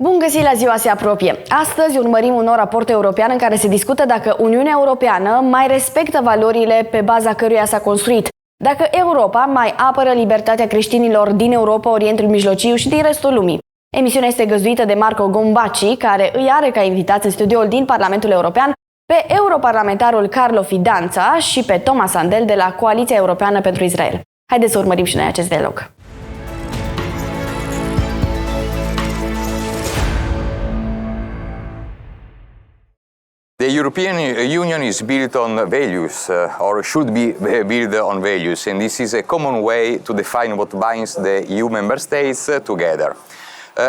Bun găsit la Ziua, se apropie! Astăzi urmărim un nou raport european în care se discută dacă Uniunea Europeană mai respectă valorile pe baza căruia s-a construit, dacă Europa mai apără libertatea creștinilor din Europa, Orientul Mijlociu și din restul lumii. Emisiunea este găzduită de Marco Gombacci, care îi are ca invitați în studioul din Parlamentul European pe europarlamentarul Carlo Fidanza și pe Thomas Sandell de la Coaliția Europeană pentru Israel. Haideți să urmărim și noi acest dialog. The European Union is built on values, or should be built on values, and this is a common way to define what binds the EU member states together.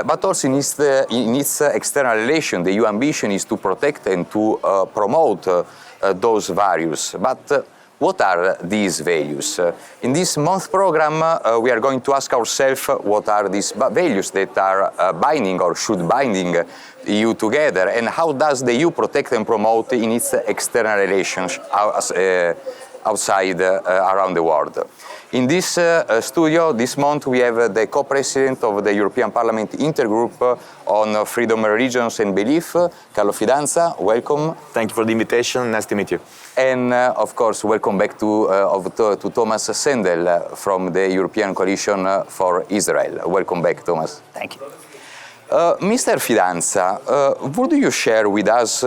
But also in its external relation, the EU ambition is to protect and to promote those values. But what are these values? In this month program, we are going to ask ourselves what are these values that are binding or should binding EU together, and how does the EU protect and promote in its external relations outside around the world. In this studio this month we have the co-president of the European Parliament Intergroup on Freedom, Religions and Belief, Carlo Fidanza. Welcome. Thank you for the invitation. Nice to meet you. And of course, welcome back to Thomas Sandell from the European Coalition for Israel. Welcome back, Thomas. Thank you. Mr. Fidanza, would you share with us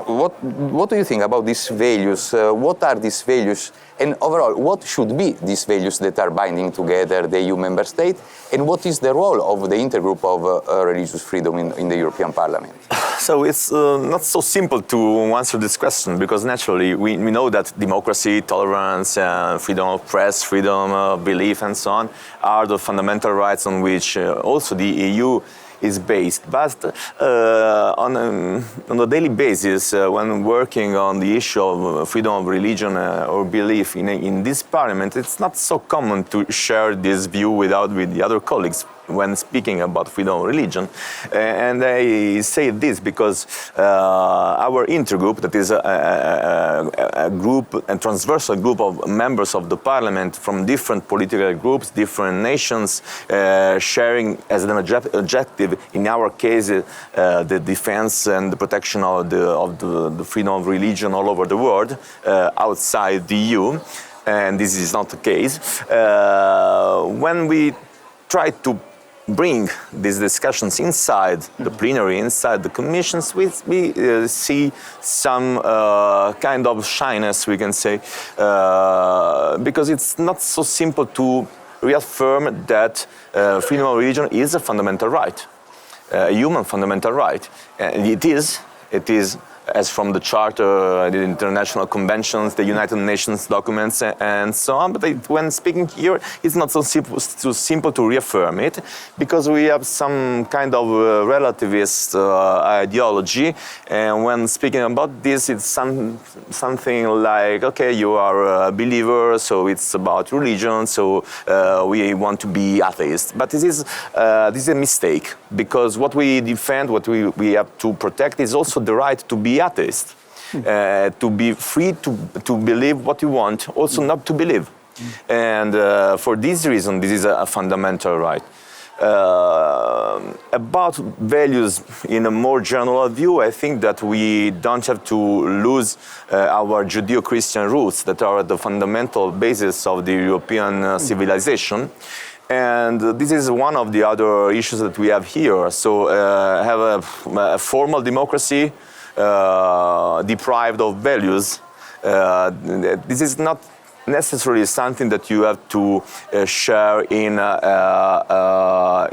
what do you think about these values? What are these values? And overall, what should be these values that are binding together the EU member state? And what is the role of the intergroup of religious freedom in the European Parliament? So it's not so simple to answer this question, because naturally we know that democracy, tolerance, freedom of press, freedom of belief and so on are the fundamental rights on which also the EU is based. But on a daily basis, when working on the issue of freedom of religion or belief in this parliament, it's not so common to share this view with the other colleagues when speaking about freedom of religion. And I say this because our intergroup, that is a group, a transversal group of members of the parliament from different political groups, different nations, sharing as an objective, in our case, the defense and the protection of the freedom of religion all over the world, outside the EU, and this is not the case. When we try to bring these discussions inside the plenary, inside the commissions, we see some kind of shyness, we can say, because it's not so simple to reaffirm that freedom of religion is a fundamental right, a human fundamental right. And it is as from the Charter, the international conventions, the United Nations documents, and so on. But when speaking here, it's not so simple to reaffirm it, because we have some kind of relativist ideology. And when speaking about this, it's something like, okay, you are a believer, so it's about religion, so we want to be atheists. But this is a mistake, because what we defend, what we have to protect, is also the right to be atheist, to be free to believe what you want, also not to believe. And for this reason, this is a fundamental right. About values in a more general view, I think that we don't have to lose our Judeo-Christian roots that are the fundamental basis of the European civilization. And this is one of the other issues that we have here. So have a formal democracy deprived of values. This is not necessarily something that you have to share in a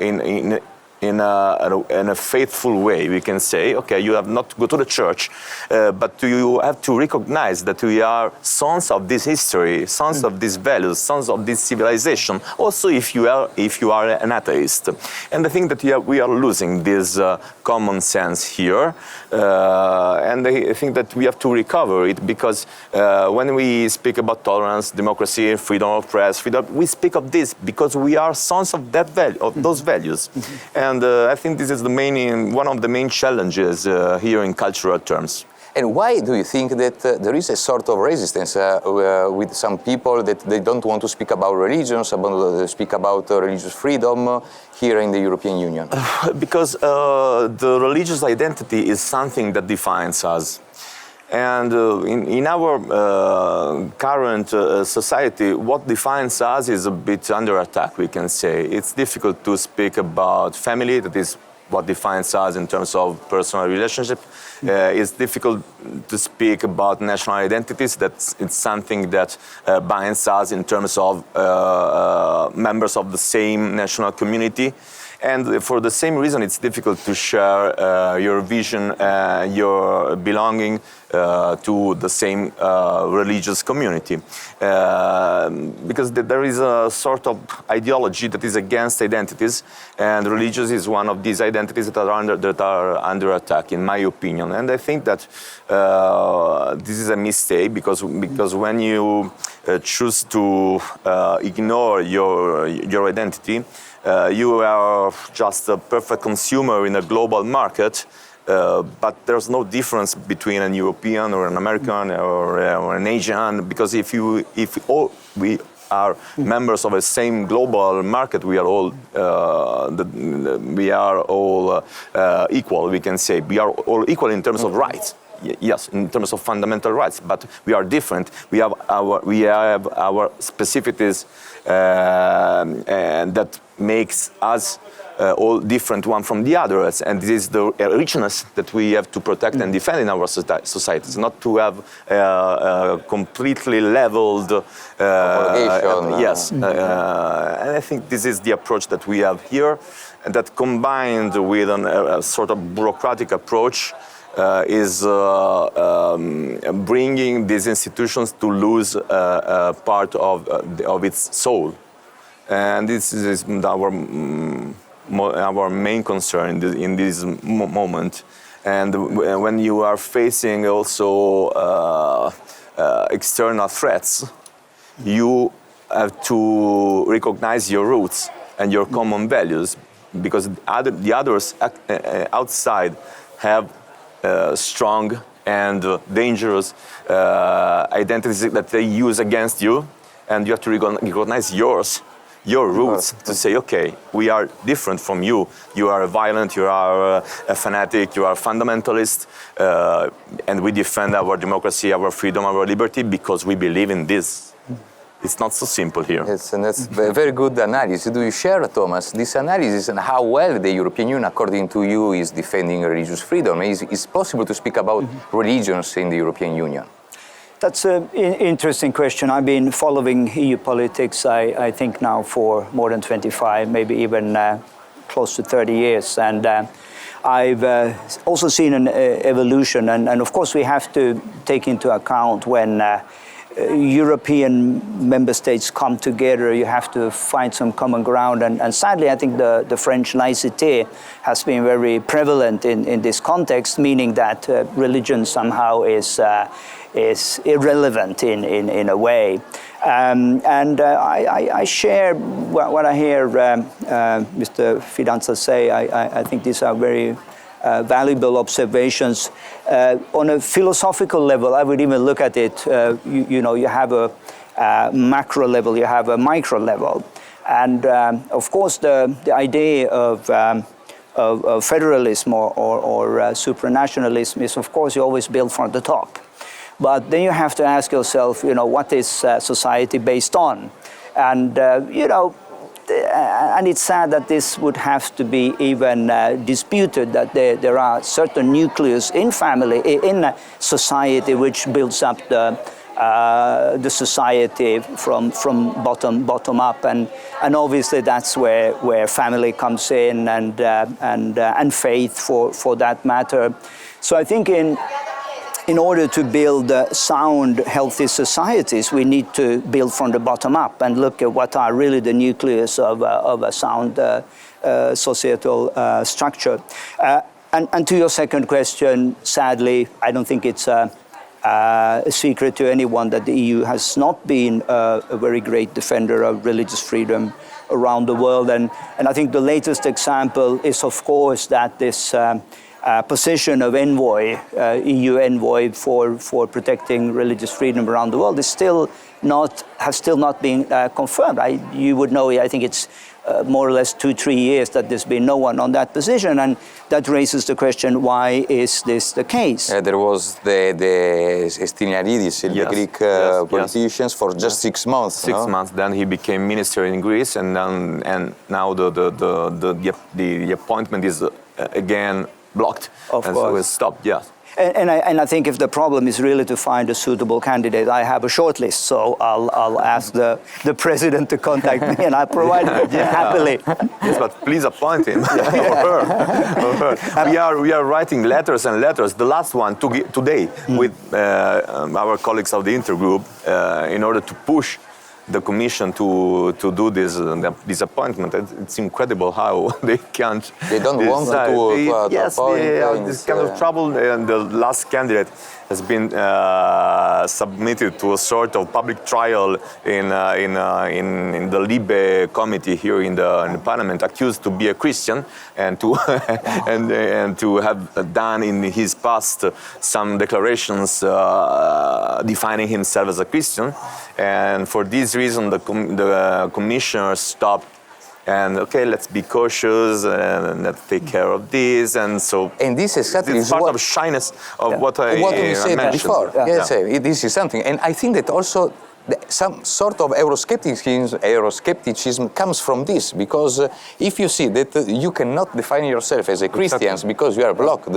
faithful way. We can say, okay, you have not to go to the church, but you have to recognize that we are sons of this history, sons of these values, sons of this civilization. Also, if you are an atheist, and I think that we are losing this common sense here, and I think that we have to recover it, because when we speak about tolerance, democracy, freedom of press, we speak of this because we are sons of that value, of those values. And I think this is one of the main challenges here in cultural terms. And why do you think that there is a sort of resistance with some people that they don't want to speak about religions, speak about religious freedom here in the European Union? Because the religious identity is something that defines us. And in our current society, what defines us is a bit under attack, we can say. It's difficult to speak about family, that is what defines us in terms of personal relationship. It's difficult to speak about national identities. It's something that binds us in terms of members of the same national community. And for the same reason, it's difficult to share your vision, your belonging to the same religious community. Because there is a sort of ideology that is against identities, and religious is one of these identities that are under attack, in my opinion. And I think that this is a mistake, because when you choose to ignore your identity, you are just a perfect consumer in a global market, but there's no difference between an European or an American or an Asian, because if we are members of the same global market, we are all equal. We can say we are all equal in terms of rights. Yes, in terms of fundamental rights, but we are different. We have our specificities, and that makes us all different one from the others, and this is the richness that we have to protect and defend in our societies, not to have completely leveled yes. And I think this is the approach that we have here, and that combined with a sort of bureaucratic approach is bringing these institutions to lose part of its soul. And this is our main concern in this moment. And when you are facing also external threats, you have to recognize your roots and your common values, because the others outside have strong and dangerous identities that they use against you, and you have to recognize your roots, to say, okay, we are different from you. You are violent, you are a fanatic, you are a fundamentalist, and we defend our democracy, our freedom, our liberty, because we believe in this. It's not so simple here. Yes, and that's a very good analysis. Do you share, Thomas, this analysis and how well the European Union, according to you, is defending religious freedom? Is it possible to speak about religions in the European Union? That's an interesting question. I've been following EU politics, I think now for more than 25, maybe even close to 30 years. And I've also seen an evolution. And of course, we have to take into account when European member states come together, you have to find some common ground. And sadly, I think the French laïcité has been very prevalent in this context, meaning that religion somehow is irrelevant in a way. I share what I hear Mr. Fidanza say. I think these are very valuable observations. On a philosophical level, I would even look at it, you have a macro level, you have a micro level. And of course, the idea of federalism or supranationalism is, of course, you always build from the top. But then you have to ask yourself, what is society based on? And, and it's sad that this would have to be even disputed, that there are certain nucleus in family, in society, which builds up the society from bottom up, and obviously that's where family comes in, and faith for that matter. So I think in order to build sound, healthy societies, we need to build from the bottom up and look at what are really the nucleus of a sound societal structure. And to your second question, sadly, I don't think it's a secret to anyone that the EU has not been a very great defender of religious freedom around the world. And I think the latest example is, of course, that this position of envoy, EU envoy for protecting religious freedom around the world has still not been confirmed. You would know, I think it's more or less 2-3 years that there's been no one on that position, and that raises the question, why is this the case? There was the Stylianidis, the Greek politicians, for just 6 months. 6 months. Then he became minister in Greece, and now the appointment is again blocked. Of course. So it's stopped. Yeah. And I think if the problem is really to find a suitable candidate, I have a short list, so I'll ask the president to contact me, and I'll provide it happily. Yes, but please appoint him or her. We are writing letters and letters. The last one today with our colleagues of the intergroup in order to push the Commission to do this appointment. It's incredible how they can't. They don't want to yes, appoint. They are this kind of trouble. And the last candidate has been submitted to a sort of public trial in the Libe committee here in the Parliament, accused to be a Christian and to and to have done in his past some declarations defining himself as a Christian. And for this reason, the commissioner stopped. And okay, let's be cautious and let's take care of this. And so, and this exactly is part of shyness of what we said mentioned before. Yes, this is something, and I think that also some sort of Euroscepticism comes from this, because if you see that you cannot define yourself as a Christian because you are blocked,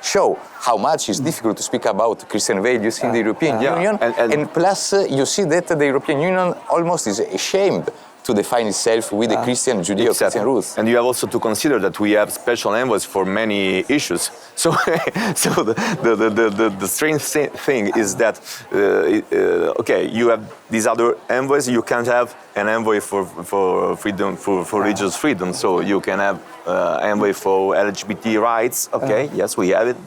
show how much it's difficult to speak about Christian values in the European Union, and plus you see that the European Union almost is ashamed to define itself with the Christian, Judeo-Christian roots. And you have also to consider that we have special envoys for many issues. So, the strange thing is that, okay, you have these other envoys, you can't have an envoy for freedom, for religious freedom. So you can have envoy for LGBT rights. Okay, yes, we have it,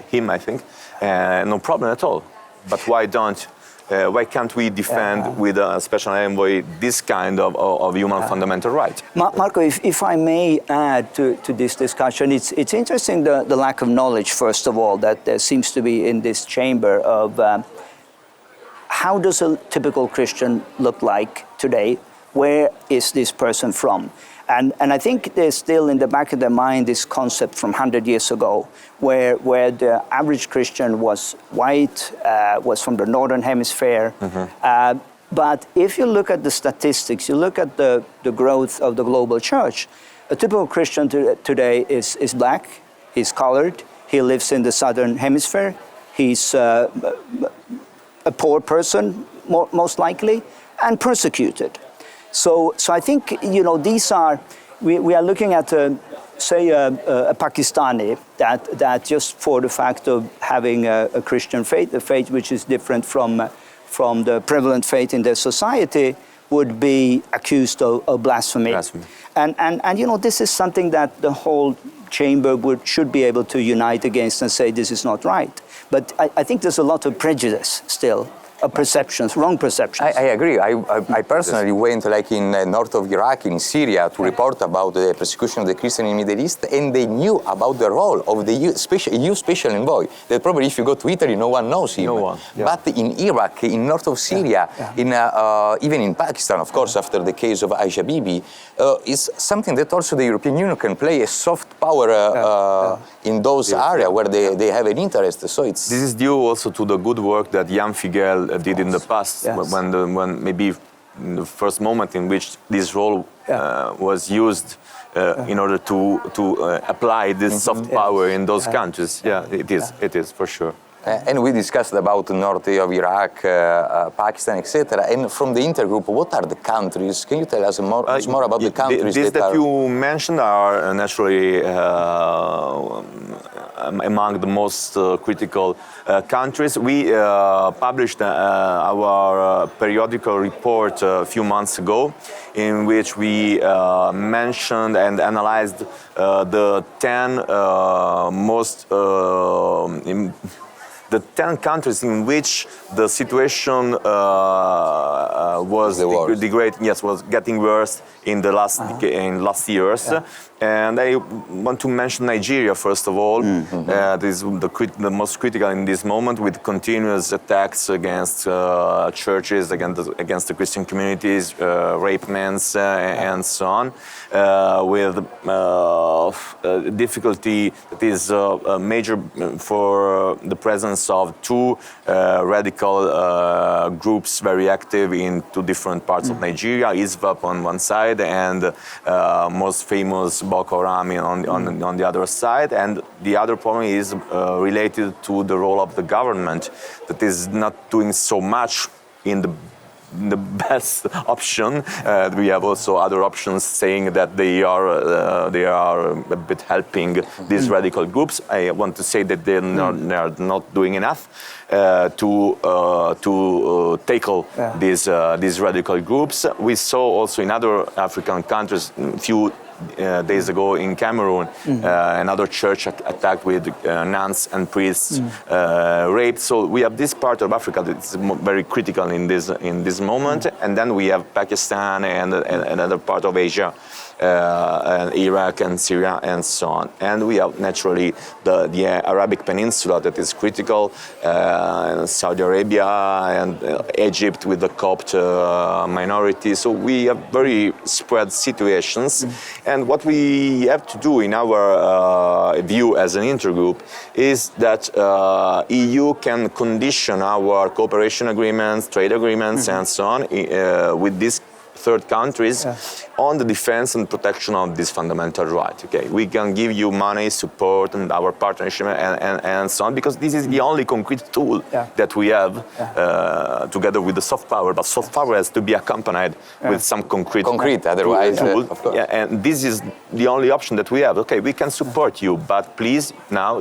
him, I think. No problem at all. But why can't we defend with a special envoy this kind of human fundamental right? Marco, if I may add to this discussion, it's interesting the lack of knowledge, first of all, that there seems to be in this chamber of how does a typical Christian look like today? Where is this person from? And I think there's still in the back of their mind this concept from 100 years ago, where the average Christian was white, was from the Northern Hemisphere. But if you look at the statistics, you look at the growth of the global church, a typical Christian today is black, he's colored, he lives in the Southern Hemisphere, he's a poor person, most likely, and persecuted. So I think, these are, we are looking at, say, a Pakistani that just for the fact of having a Christian faith, a faith which is different from the prevalent faith in their society, would be accused of blasphemy. And this is something that the whole chamber should be able to unite against and say this is not right. But I think there's a lot of prejudice still. Perceptions, wrong perceptions. I agree. I personally went, like in north of Iraq, in Syria, to report about the persecution of the Christian in the Middle East, and they knew about the role of the EU special envoy. That probably if you go to Italy, no one knows him. No one. Yeah. But in Iraq, in north of Syria, even in Pakistan, of course, after the case of Aisha Bibi, is something that also the European Union can play a soft power in those areas where they have an interest. So this is due also to the good work that Jan Figel did in the past, when maybe in the first moment in which this role was used in order to apply this soft power in those countries. Yeah, it is for sure. And we discussed about the north of Iraq, Pakistan, etc. And from the intergroup, what are the countries? Can you tell us more about the countries that you mentioned are naturally among the most critical countries. We published our periodical report a few months ago, in which we mentioned and analyzed the 10 countries in which the situation was was getting worse in the last years. And I want to mention Nigeria first of all. This is the most critical in this moment, with continuous attacks against churches, against the Christian communities, rapements, and so on. With difficulty that is major for the presence of two radical groups very active in two different parts of Nigeria, ISWAP on one side and most famous Boko Haram on the other side. And the other problem is related to the role of the government, that is not doing so much in the best option. We have also other options saying that they are a bit helping these radical groups. I want to say that they are not doing enough to tackle these radical groups. We saw also in other African countries a few days ago in Cameroon, another church attacked with nuns and priests raped. So we have this part of Africa that's very critical in this moment, and then we have Pakistan and another part of Asia, and Iraq and Syria and so on. And we have naturally the Arabic Peninsula that is critical, Saudi Arabia and Egypt with the Copt minority. So we have very spread situations. And what we have to do in our view as an intergroup is that EU can condition our cooperation agreements, trade agreements, and so on with these third countries on the defense and protection of this fundamental right. Okay, we can give you money, support, and our partnership and so on, because this is the only concrete tool that we have together with the soft power. But soft power has to be accompanied with some concrete otherwise tool. Of course. And this is the only option that we have. Okay, we can support you, but please now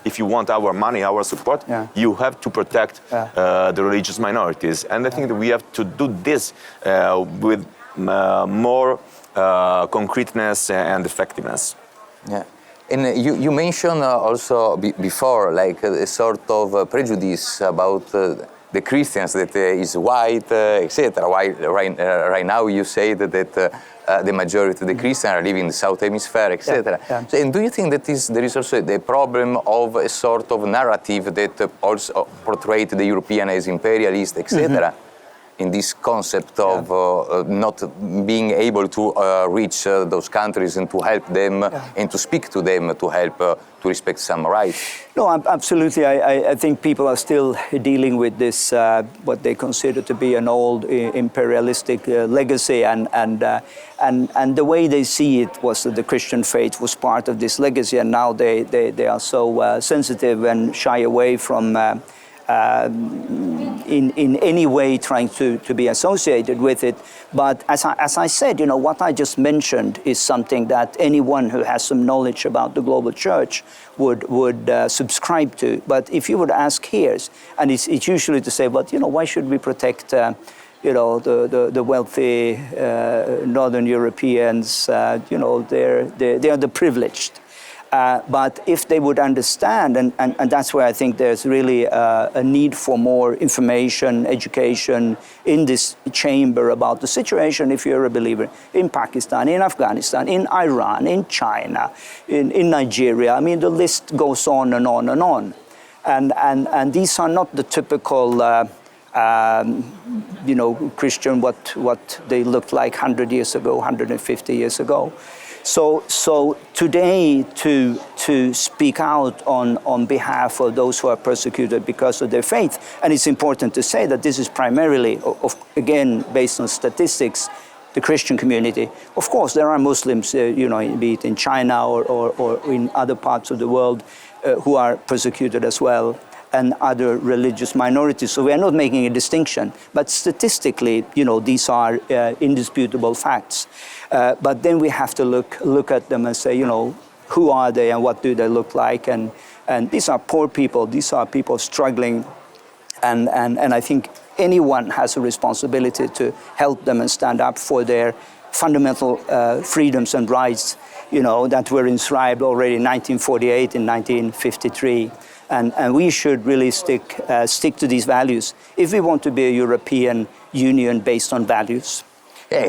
if you want our money, our support, you have to protect the religious minorities. And I think that we have to do this with more concreteness and effectiveness. Yeah. And you mentioned also before, like a sort of prejudice about the Christians, that is white, etc. While right now you say that the majority of the Christians are living in the South Hemisphere, etc. So, and do you think that there is also the problem of a sort of narrative that also portrayed the European as imperialist, etc.? In this concept of not being able to reach those countries and to help them and to speak to them to help to respect some rights? No, absolutely. I think people are still dealing with this, what they consider to be an old imperialistic legacy, and the way they see it was that the Christian faith was part of this legacy, and now they are so sensitive and shy away from in any way trying to be associated with it. But as I said, you know, what I just mentioned is something that anyone who has some knowledge about the global church would subscribe to. But if you would ask here, and it's usually to say, but you know, why should we protect you know, the wealthy Northern Europeans? You know, they are the privileged. But if they would understand, and that's where I think there's really a need for more information, education in this chamber about the situation, if you're a believer, in Pakistan, in Afghanistan, in Iran, in China, in Nigeria. I mean, the list goes on and on and on. And these are not the typical, you know, Christian, what they looked like 100 years ago, 150 years ago. So today, to speak out on behalf of those who are persecuted because of their faith, and it's important to say that this is primarily, again, based on statistics, the Christian community. Of course, there are Muslims, you know, be it in China or in other parts of the world, who are persecuted as well, and other religious minorities. So we are not making a distinction, but statistically, you know, these are indisputable facts. But then we have to look at them and say, you know, who are they and what do they look like? And these are poor people. These are people struggling. And I think anyone has a responsibility to help them and stand up for their fundamental freedoms and rights, you know, that were inscribed already in 1948 and 1953. And we should really stick to these values if we want to be a European Union based on values. Yeah,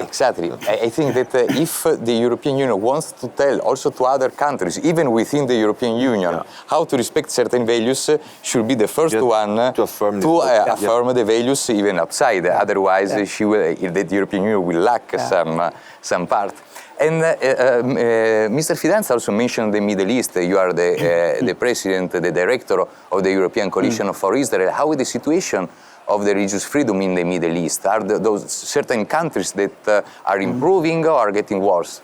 exactly. I think that if the European Union wants to tell also to other countries, even within the European Union, how to respect certain values, should be the first one to affirm the values even outside. Otherwise, the European Union will lack some part. And Mr. Fidanza also mentioned the Middle East. You are the president, the director of the European Coalition for Israel. How is the situation of the religious freedom in the Middle East? Are those certain countries that are improving or are getting worse?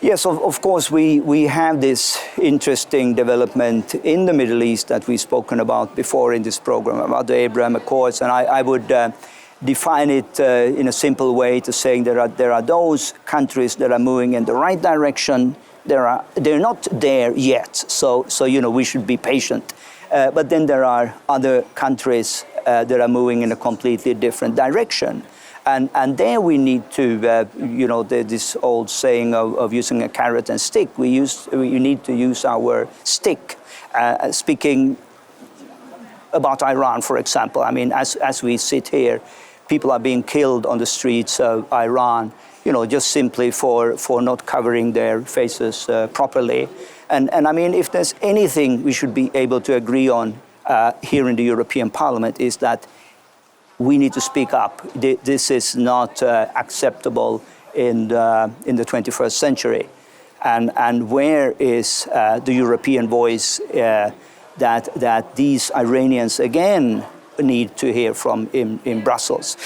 Yes, of course, we have this interesting development in the Middle East that we've spoken about before in this program, about the Abraham Accords, and I would define it in a simple way to saying there are those countries that are moving in the right direction. They're not there yet, so we should be patient. But then there are other countries that are moving in a completely different direction. And there we need to, this old saying of using a carrot and stick, we need to use our stick. Speaking about Iran, for example, I mean, as we sit here, people are being killed on the streets of Iran, just simply for not covering their faces properly. And I mean, if there's anything we should be able to agree on here in the European Parliament is that we need to speak up. This is not acceptable in the 21st century. And where is the European voice that these Iranians again need to hear from in Brussels?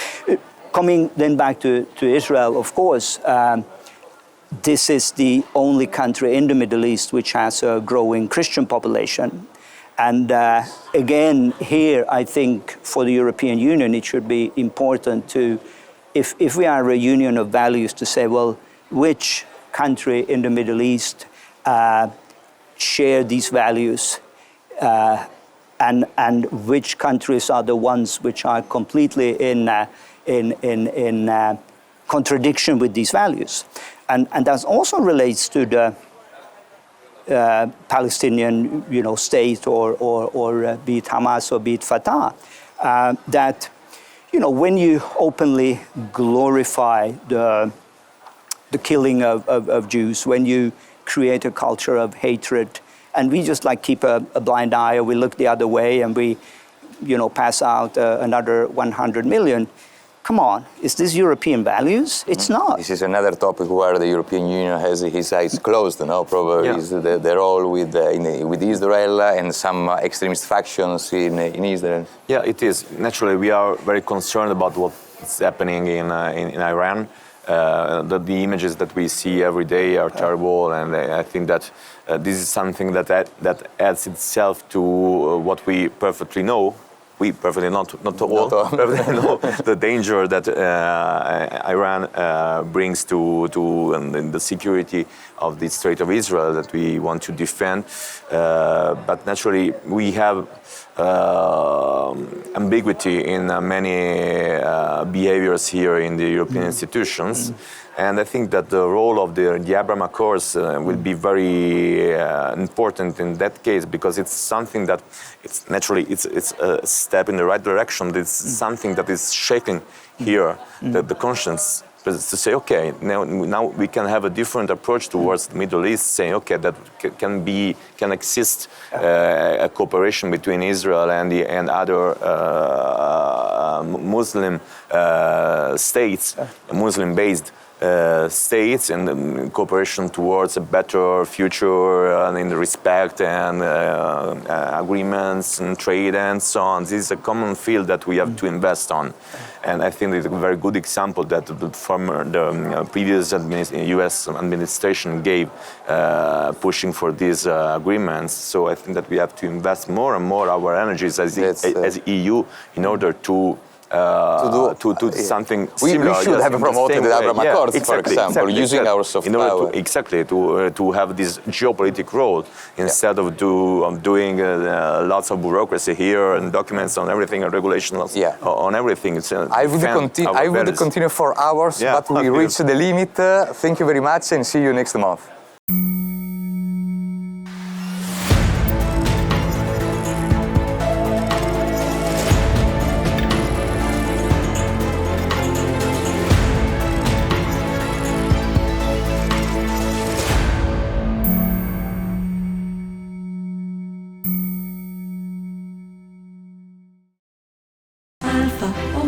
Coming then back to Israel, of course, this is the only country in the Middle East which has a growing Christian population. And again, here, I think for the European Union, it should be important to, if we are a union of values, to say, well, which country in the Middle East share these values, and which countries are the ones which are completely in contradiction with these values. And that also relates to the Palestinian, state, or be it Hamas or be it Fatah, that, when you openly glorify the killing of Jews, when you create a culture of hatred, and we just keep a blind eye, or we look the other way, and we, pass out another 100 million. Come on, is this European values? It's not. This is another topic where the European Union has his eyes closed, probably is the role with Israel and some extremist factions in Israel. Yeah, it is. Naturally, we are very concerned about what's happening in Iran. The images that we see every day are terrible, and I think that this is something that adds itself to what we perfectly know. We perfectly not all perfectly know the danger that Iran brings to the security of the State of Israel that we want to defend. But naturally, we have ambiguity in many behaviors here in the European institutions. And I think that the role of the Abraham Accords will be very important in that case, because it's something that it's a step in the right direction. It's something that is shaking here the conscience to say, okay, now we can have a different approach towards the Middle East, saying, okay, that can exist a cooperation between Israel and other Muslim states, Muslim-based states, and cooperation towards a better future in respect and agreements and trade and so on. This is a common field that we have to invest on. And I think it's a very good example that the previous U.S. administration gave, pushing for these agreements. So I think that we have to invest more and more our energies as EU in order to do something similar. We should have promoted the Abraham Accords, for example, using our soft power. To have this geopolitical role instead of doing lots of bureaucracy here and documents on everything and regulations on everything. I would continue for hours, but we reached the limit. Thank you very much, and see you next month. asta.